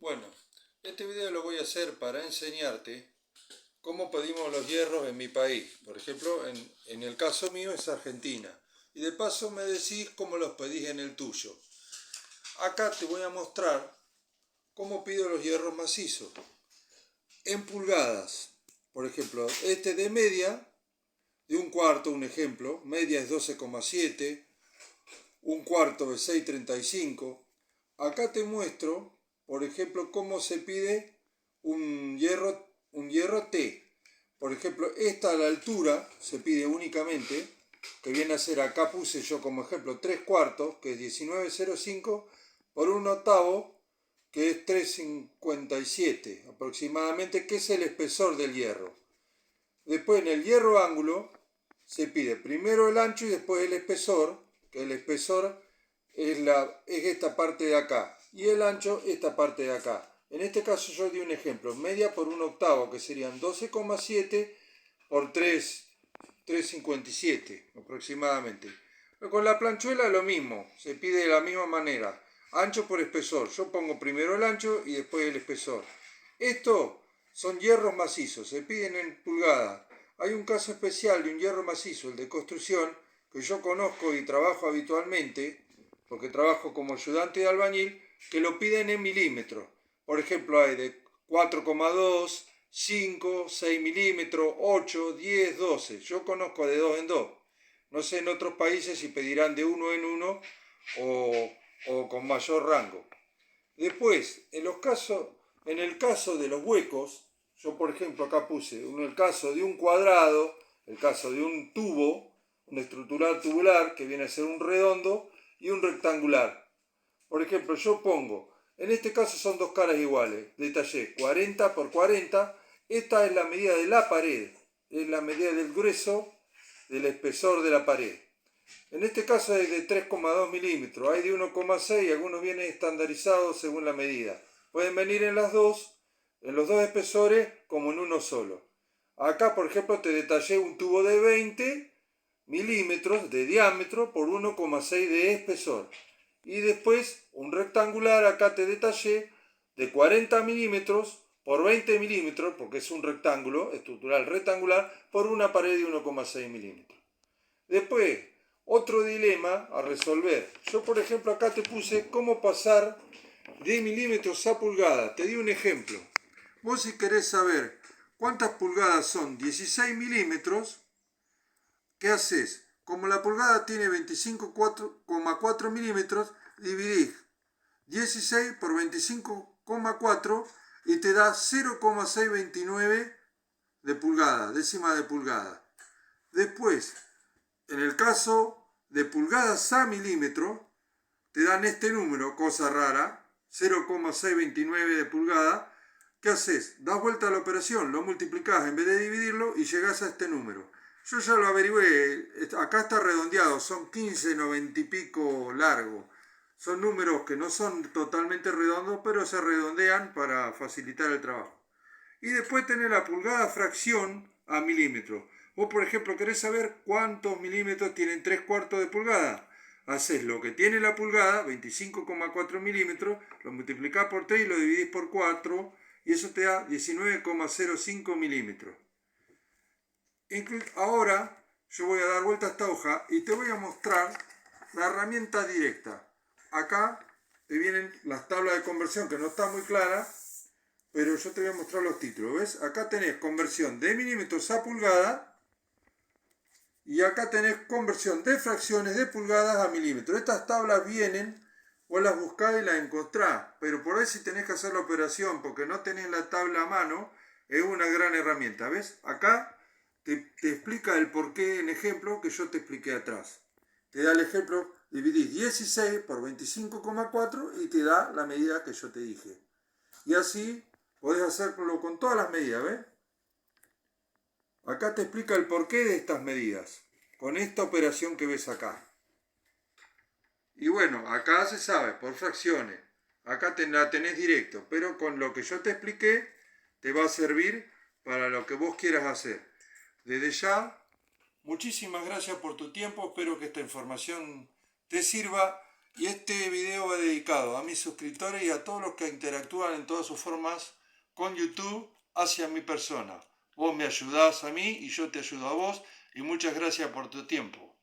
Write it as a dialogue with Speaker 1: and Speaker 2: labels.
Speaker 1: Bueno, este video lo voy a hacer para enseñarte cómo pedimos los hierros en mi país. Por ejemplo, en el caso mío es Argentina. Y de paso me decís cómo los pedís en el tuyo. Acá te voy a mostrar cómo pido los hierros macizos. En pulgadas. Por ejemplo, este de media, de un cuarto, un ejemplo. Media es 12,7. Un cuarto es 6,35. Acá te muestro, por ejemplo, cómo se pide un hierro T. Por ejemplo, esta a la altura se pide únicamente, que viene a ser, acá puse yo como ejemplo 3 cuartos, que es 19,05, por un octavo, que es 3,57 aproximadamente, que es el espesor del hierro. Después en el hierro ángulo se pide primero el ancho y después el espesor, que el espesor es esta parte de acá y el ancho esta parte de acá. En este caso yo di un ejemplo, media por un octavo, que serían 12,7 por 3,57 aproximadamente. Con la planchuela lo mismo, se pide de la misma manera, ancho por espesor. Yo pongo primero el ancho y después el espesor. Esto son hierros macizos, se piden en pulgadas. Hay un caso especial de un hierro macizo, el de construcción, que yo conozco y trabajo habitualmente, porque trabajo como ayudante de albañil, que lo piden en milímetros. Por ejemplo, hay de 4,2, 5, 6 milímetros, 8, 10, 12. Yo conozco de 2 en 2. No sé en otros países si pedirán de 1 en 1 o con mayor rango. Después, en el caso de los huecos, yo por ejemplo acá puse el caso de un cuadrado, el caso de un tubo, un estructural tubular que viene a ser un redondo y un rectangular. Por ejemplo, yo pongo, en este caso son dos caras iguales, detallé 40 por 40, esta es la medida de la pared, es la medida del grueso del espesor de la pared. En este caso es de 3,2 milímetros, hay de 1,6 y algunos vienen estandarizados según la medida. Pueden venir en los dos espesores como en uno solo. Acá, por ejemplo, te detallé un tubo de 20 milímetros de diámetro por 1,6 de espesor. Y después un rectangular, acá te detallé, de 40 milímetros por 20 milímetros, porque es un rectángulo estructural rectangular, por una pared de 1,6 milímetros. Después, otro dilema a resolver. Yo, por ejemplo, acá te puse cómo pasar de milímetros a pulgadas. Te di un ejemplo. Vos, si querés saber cuántas pulgadas son 16 milímetros, ¿qué haces? Como la pulgada tiene 25,4 milímetros, dividís 16 por 25,4 y te da 0,629 de pulgada, décima de pulgada. Después, en el caso de pulgadas a milímetro, te dan este número, cosa rara, 0,629 de pulgada. ¿Qué haces? Das vuelta a la operación, lo multiplicás en vez de dividirlo y llegás a este número. Yo ya lo averigüé, acá está redondeado, son 15,90 y pico largo. Son números que no son totalmente redondos, pero se redondean para facilitar el trabajo. Y después tenés la pulgada fracción a milímetros. Vos, por ejemplo, querés saber cuántos milímetros tienen 3 cuartos de pulgada. Haces lo que tiene la pulgada, 25,4 milímetros, lo multiplicás por 3 y lo dividís por 4, y eso te da 19,05 milímetros. Ahora yo voy a dar vuelta a esta hoja y te voy a mostrar la herramienta directa. Acá te vienen las tablas de conversión, que no está muy clara, pero yo te voy a mostrar los títulos. ¿Ves? Acá tenés conversión de milímetros a pulgada y acá tenés conversión de fracciones de pulgadas a milímetros. Estas tablas vienen, vos las buscás y las encontrás, pero por ahí si tenés que hacer la operación porque no tenés la tabla a mano, es una gran herramienta. ¿Ves? Acá te explica el porqué en ejemplo que yo te expliqué atrás. Te da el ejemplo, dividís 16 por 25,4 y te da la medida que yo te dije. Y así podés hacerlo con todas las medidas, ¿ves? Acá te explica el porqué de estas medidas, con esta operación que ves acá. Y bueno, acá se sabe, por fracciones. Acá la tenés directo, pero con lo que yo te expliqué, te va a servir para lo que vos quieras hacer. Desde ya, muchísimas gracias por tu tiempo, espero que esta información te sirva Y este video va dedicado a mis suscriptores y a todos los que interactúan en todas sus formas con YouTube hacia mi persona. Vos me ayudás a mí y yo te ayudo a vos y muchas gracias por tu tiempo.